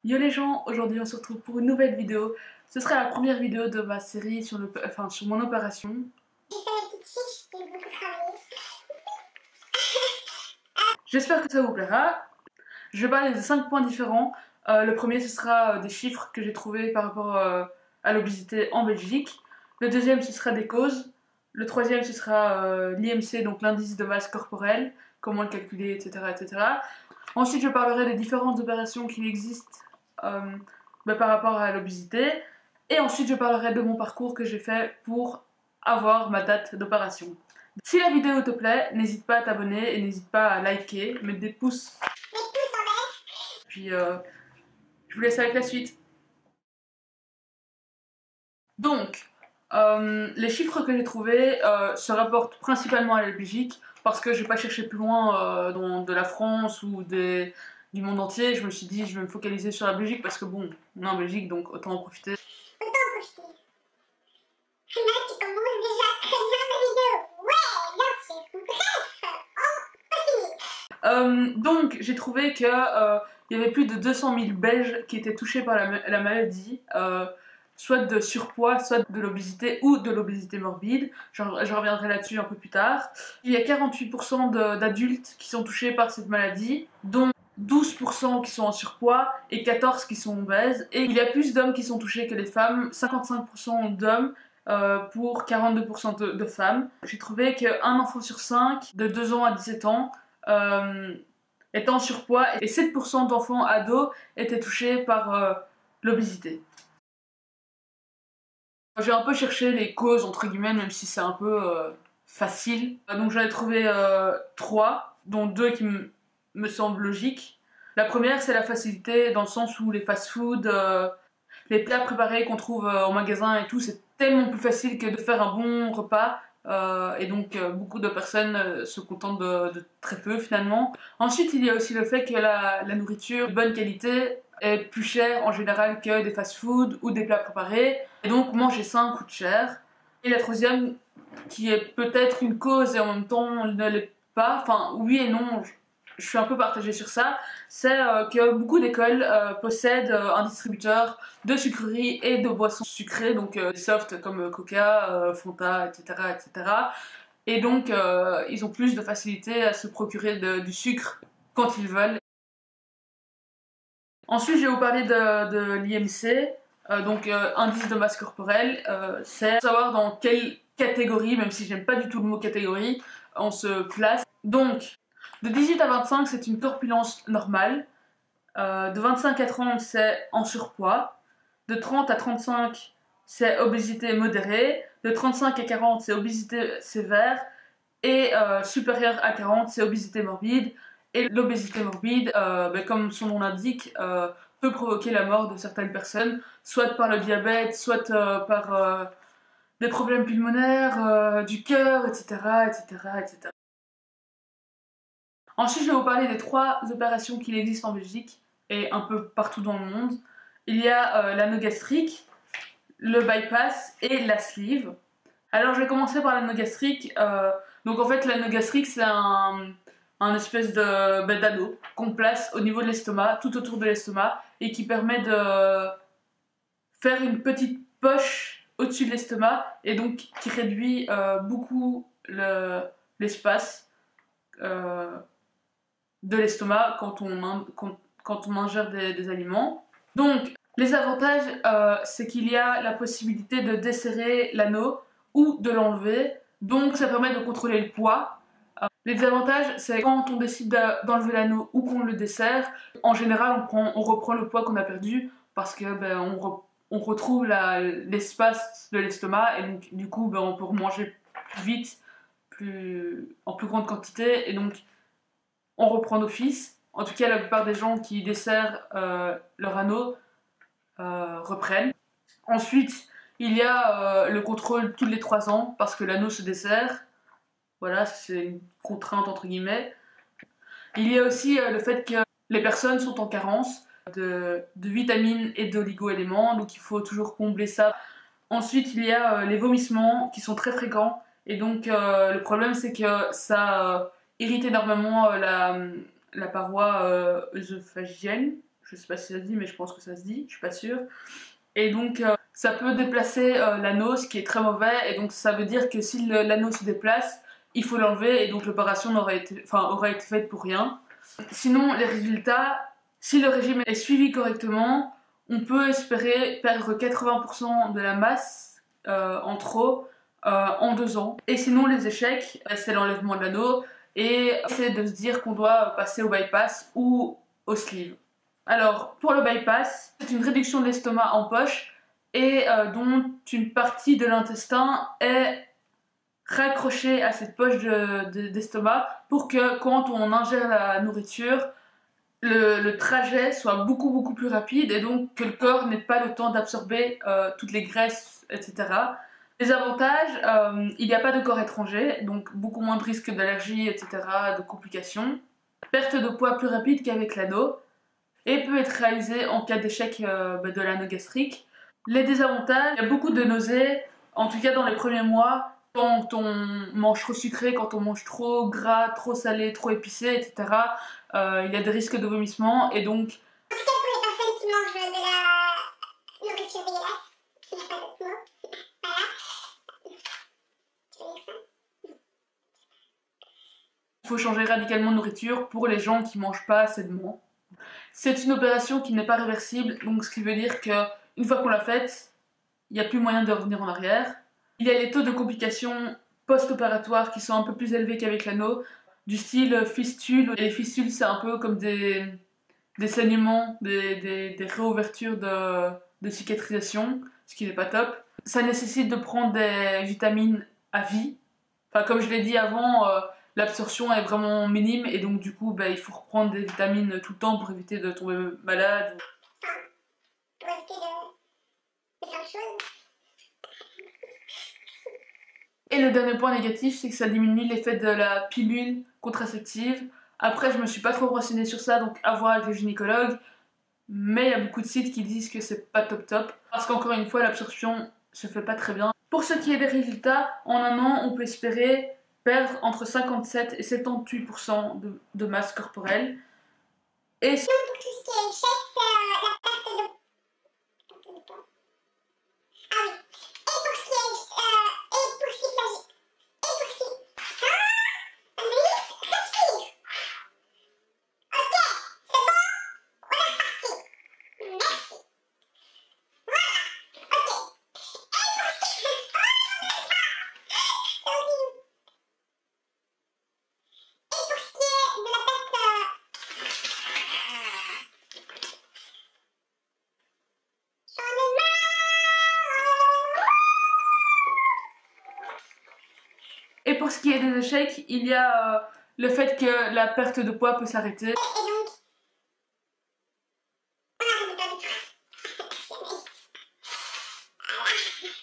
Yo les gens, aujourd'hui on se retrouve pour une nouvelle vidéo. Ce sera la première vidéo de ma série sur, sur mon opération. J'ai fait la petite fiche, j'ai beaucoup travaillé. J'espère que ça vous plaira. Je vais parler de 5 points différents. Le premier ce sera des chiffres que j'ai trouvés par rapport à l'obésité en Belgique. Le deuxième ce sera des causes. Le troisième ce sera l'IMC, donc l'indice de masse corporelle, comment le calculer, etc., etc. Ensuite je parlerai des différentes opérations qui existent par rapport à l'obésité. Et ensuite je parlerai de mon parcours que j'ai fait pour avoir ma date d'opération. Si la vidéo te plaît, n'hésite pas à t'abonner et n'hésite pas à liker, mettre des pouces. Puis je vous laisse avec la suite. Donc, les chiffres que j'ai trouvés se rapportent principalement à la Belgique parce que je vais pas chercher plus loin dans de la France ou du monde entier. Je me suis dit je vais me focaliser sur la Belgique parce que bon, on est en Belgique donc autant en profiter. Autant en profiter. Là, tu commences déjà très bien ma vidéo. Ouais, bien sûr. Bref, on continue. Donc, j'ai trouvé que il y avait plus de 200 000 Belges qui étaient touchés par la maladie, soit de surpoids, soit de l'obésité ou de l'obésité morbide. Je reviendrai là-dessus un peu plus tard. Il y a 48% d'adultes qui sont touchés par cette maladie, dont 12% qui sont en surpoids et 14% qui sont obèses. Et il y a plus d'hommes qui sont touchés que les femmes, 55% d'hommes pour 42% de femmes. J'ai trouvé qu'un enfant sur 5 de 2 ans à 17 ans est en surpoids et 7% d'enfants ados étaient touchés par l'obésité. J'ai un peu cherché les causes entre guillemets, même si c'est un peu facile. Donc j'en ai trouvé 3, dont 2 qui me semblent logiques. La première c'est la facilité dans le sens où les fast-food, les plats préparés qu'on trouve en magasin et tout, c'est tellement plus facile que de faire un bon repas. Et donc beaucoup de personnes se contentent de très peu finalement. Ensuite il y a aussi le fait que la nourriture de bonne qualité est plus chère en général que des fast-food ou des plats préparés. Et donc manger sain coûte cher. Et la troisième, qui est peut-être une cause et en même temps ne l'est pas, enfin oui et non, je suis un peu partagée sur ça, c'est que beaucoup d'écoles possèdent un distributeur de sucreries et de boissons sucrées, donc des softs comme Coca, Fanta, etc., etc. Et donc ils ont plus de facilité à se procurer du sucre quand ils veulent. Ensuite, je vais vous parler de l'IMC, donc indice de masse corporelle. C'est savoir dans quelle catégorie, même si j'aime pas du tout le mot catégorie, on se place. Donc, de 18 à 25, c'est une corpulence normale. De 25 à 30, c'est en surpoids. De 30 à 35, c'est obésité modérée. De 35 à 40, c'est obésité sévère. Et supérieur à 40, c'est obésité morbide. Et l'obésité morbide, comme son nom l'indique, peut provoquer la mort de certaines personnes, soit par le diabète, soit par des problèmes pulmonaires, du cœur, etc., etc., etc. Ensuite, je vais vous parler des 3 opérations qui existent en Belgique et un peu partout dans le monde. Il y a l'anneau gastrique, le bypass et la sleeve. Alors, je vais commencer par l'anneau gastrique. Donc, en fait, l'anneau gastrique, c'est un espèce d'anneau qu'on place au niveau de l'estomac, tout autour de l'estomac, et qui permet de faire une petite poche au-dessus de l'estomac, et donc qui réduit beaucoup l'espace de l'estomac quand on ingère des aliments. Donc, les avantages, c'est qu'il y a la possibilité de desserrer l'anneau ou de l'enlever, donc ça permet de contrôler le poids. Les désavantages, c'est quand on décide d'enlever l'anneau ou qu'on le dessert, en général on reprend le poids qu'on a perdu parce que on retrouve l'espace de l'estomac et donc du coup on peut manger plus vite, en plus grande quantité et donc on reprend d'office. En tout cas la plupart des gens qui desserrent leur anneau reprennent. Ensuite il y a le contrôle tous les 3 ans parce que l'anneau se dessert. Voilà, c'est une contrainte entre guillemets. Il y a aussi le fait que les personnes sont en carence de vitamines et d'oligo-éléments, donc il faut toujours combler ça. Ensuite, il y a les vomissements qui sont très fréquents, et donc le problème c'est que ça irrite énormément la paroi œsophagienne. je sais pas si ça se dit, mais je pense que ça se dit, je suis pas sûre. Et donc ça peut déplacer l'anneau, ce qui est très mauvais, et donc ça veut dire que si l'anneau se déplace, il faut l'enlever, et donc l'opération aurait été faite pour rien. Sinon, les résultats, si le régime est suivi correctement, on peut espérer perdre 80% de la masse en trop en 2 ans. Et sinon, les échecs, c'est l'enlèvement de l'anneau, et c'est de se dire qu'on doit passer au bypass ou au sleeve. Alors, pour le bypass, c'est une réduction de l'estomac en poche et dont une partie de l'intestin est raccrochée à cette poche d'estomac pour que quand on ingère la nourriture, le trajet soit beaucoup plus rapide et donc que le corps n'ait pas le temps d'absorber toutes les graisses, etc. Les avantages, il n'y a pas de corps étranger, donc beaucoup moins de risques d'allergie, etc., de complications. Perte de poids plus rapide qu'avec l'anneau et peut être réalisé en cas d'échec de l'anneau gastrique. Les désavantages, il y a beaucoup de nausées, en tout cas dans les premiers mois, quand on mange trop sucré, quand on mange trop gras, trop salé, trop épicé, etc. Il y a des risques de vomissement et donc... En tout cas pour les personnes qui mangent de la nourriture dégueulasse, il n'y a pas d'autre mot, voilà. Tu veux dire ça? Il faut changer radicalement de nourriture pour les gens qui mangent pas sainement. C'est une opération qui n'est pas réversible, donc ce qui veut dire qu'une fois qu'on l'a faite, il n'y a plus moyen de revenir en arrière. Il y a les taux de complications post-opératoires qui sont un peu plus élevés qu'avec l'anneau, du style fistule. Et les fistules, c'est un peu comme des saignements, des réouvertures de cicatrisation, ce qui n'est pas top. Ça nécessite de prendre des vitamines à vie. Enfin, comme je l'ai dit avant, l'absorption est vraiment minime et donc du coup il faut reprendre des vitamines tout le temps pour éviter de tomber malade. Enfin, pour éviter de faire de choses. Et le dernier point négatif, c'est que ça diminue l'effet de la pilule contraceptive. Après, je me suis pas trop renseignée sur ça, donc à voir avec le gynécologue. Mais il y a beaucoup de sites qui disent que c'est pas top. Parce qu'encore une fois, l'absorption se fait pas très bien. Pour ce qui est des résultats, en 1 an, on peut espérer perdre entre 57 et 78% de masse corporelle. Et Sinon, pour tout ce qui est échec, c'est la perte de poids. Ah oui. Et pour ce qui est... et pour ce qui s'agit... Et pour ce qui... Ah Annelise, respire. Ok, c'est bon? On est reparti. Merci. Voilà. Ok. Et pour ce qui... C'est horrible. Et pour ce qui est de la perte... J'en ai marre. Et pour ce qui est des échecs, il y a le fait que la perte de poids peut s'arrêter. Et donc... On arrête de perdre du poids. Merci Anaïs.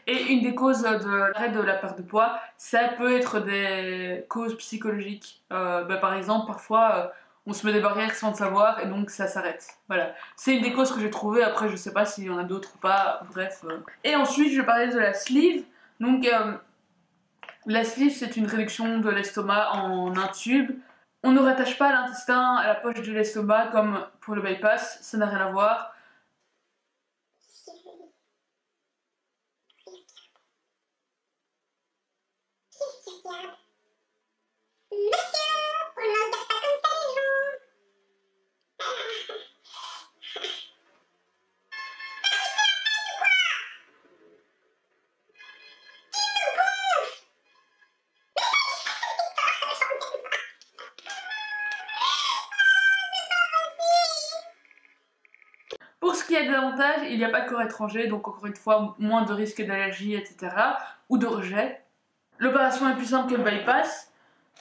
Et une des causes de l'arrêt de la perte de poids, ça peut être des causes psychologiques. Par exemple, parfois, on se met des barrières sans le savoir et donc ça s'arrête. Voilà. C'est une des causes que j'ai trouvées. Après, je sais pas s'il y en a d'autres ou pas. Bref. Et ensuite, je vais parler de la sleeve. Donc, la sleeve, c'est une réduction de l'estomac en un tube. On ne rattache pas l'intestin à la poche de l'estomac comme pour le bypass. Ça n'a rien à voir. Qu'est-ce qu'il regarde? Monsieur, on ne regarde pas comme ça les gens. Pour ce qui est des avantages, il n'y a pas de corps étranger, donc encore une fois, moins de risques d'allergie, etc. ou de rejet. L'opération est plus simple que le bypass.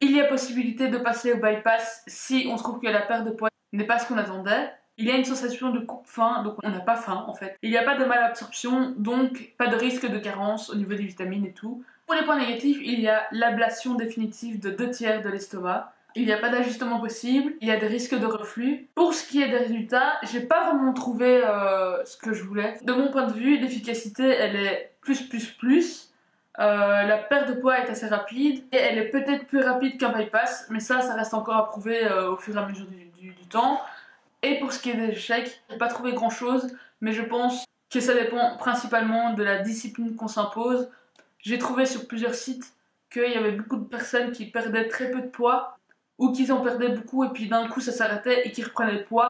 Il y a possibilité de passer au bypass si on trouve que la perte de poids n'est pas ce qu'on attendait. Il y a une sensation de coupe-faim, donc on n'a pas faim en fait. Il n'y a pas de malabsorption, donc pas de risque de carence au niveau des vitamines et tout. Pour les points négatifs, il y a l'ablation définitive de 2/3 de l'estomac. Il n'y a pas d'ajustement possible, il y a des risques de reflux. Pour ce qui est des résultats, j'ai pas vraiment trouvé ce que je voulais. De mon point de vue, l'efficacité elle est plus. La perte de poids est assez rapide et elle est peut-être plus rapide qu'un bypass, mais ça reste encore à prouver au fur et à mesure du temps. Et pour ce qui est des échecs, j'ai pas trouvé grand chose, mais je pense que ça dépend principalement de la discipline qu'on s'impose. J'ai trouvé sur plusieurs sites qu'il y avait beaucoup de personnes qui perdaient très peu de poids ou qui en perdaient beaucoup et puis d'un coup ça s'arrêtait et qui reprenaient le poids.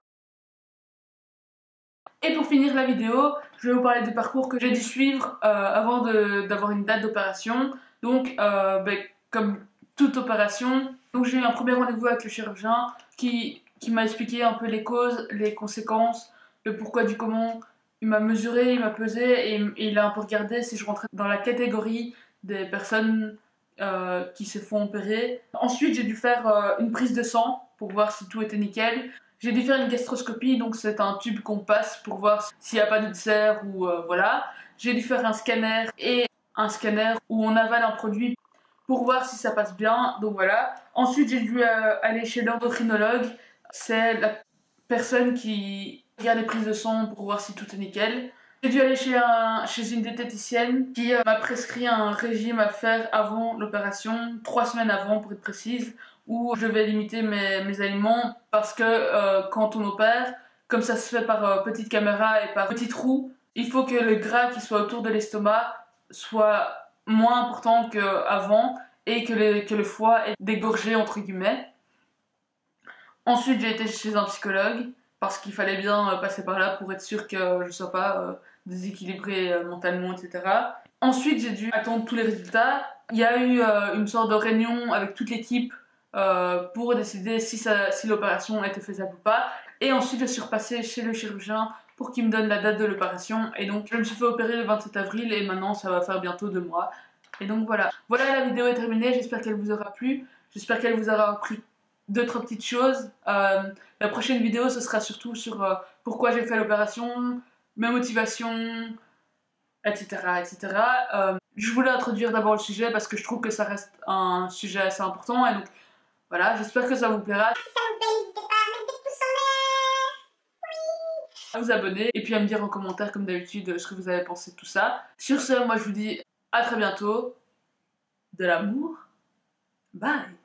Et pour finir la vidéo, je vais vous parler du parcours que j'ai dû suivre avant d'avoir une date d'opération. Donc, comme toute opération, donc j'ai eu un premier rendez-vous avec le chirurgien qui m'a expliqué un peu les causes, les conséquences, le pourquoi du comment. Il m'a mesuré, il m'a pesé et il a un peu regardé si je rentrais dans la catégorie des personnes qui se font opérer. Ensuite, j'ai dû faire une prise de sang pour voir si tout était nickel. J'ai dû faire une gastroscopie, donc c'est un tube qu'on passe pour voir s'il n'y a pas d'ulcère ou voilà. J'ai dû faire un scanner et un scanner où on avale un produit pour voir si ça passe bien, donc voilà. Ensuite, j'ai dû aller chez l'endocrinologue. C'est la personne qui regarde les prises de sang pour voir si tout est nickel. J'ai dû aller chez une diététicienne qui m'a prescrit un régime à faire avant l'opération, 3 semaines avant pour être précise, où je vais limiter mes aliments parce que quand on opère, comme ça se fait par petite caméra et par petit trou, il faut que le gras qui soit autour de l'estomac soit moins important qu'avant et que le foie est dégorgé entre guillemets. Ensuite, j'ai été chez un psychologue parce qu'il fallait bien passer par là pour être sûr que je ne sois pas déséquilibrée mentalement, etc. Ensuite, j'ai dû attendre tous les résultats. Il y a eu une sorte de réunion avec toute l'équipe pour décider si l'opération était faisable ou pas. Et ensuite, je suis repassée chez le chirurgien pour qu'il me donne la date de l'opération. Et donc, je me suis fait opérer le 27 avril et maintenant, ça va faire bientôt 2 mois. Et donc voilà. Voilà, la vidéo est terminée. J'espère qu'elle vous aura plu. J'espère qu'elle vous aura appris 2-3 petites choses. La prochaine vidéo, ce sera surtout sur pourquoi j'ai fait l'opération, mes motivations, etc. etc. Je voulais introduire d'abord le sujet parce que je trouve que ça reste un sujet assez important. Et donc voilà, j'espère que ça vous plaira. Si ça vous plaît, n'hésitez pas à mettre des pouces en l'air. À vous abonner et puis à me dire en commentaire comme d'habitude ce que vous avez pensé de tout ça. Sur ce, moi je vous dis à très bientôt. De l'amour. Bye.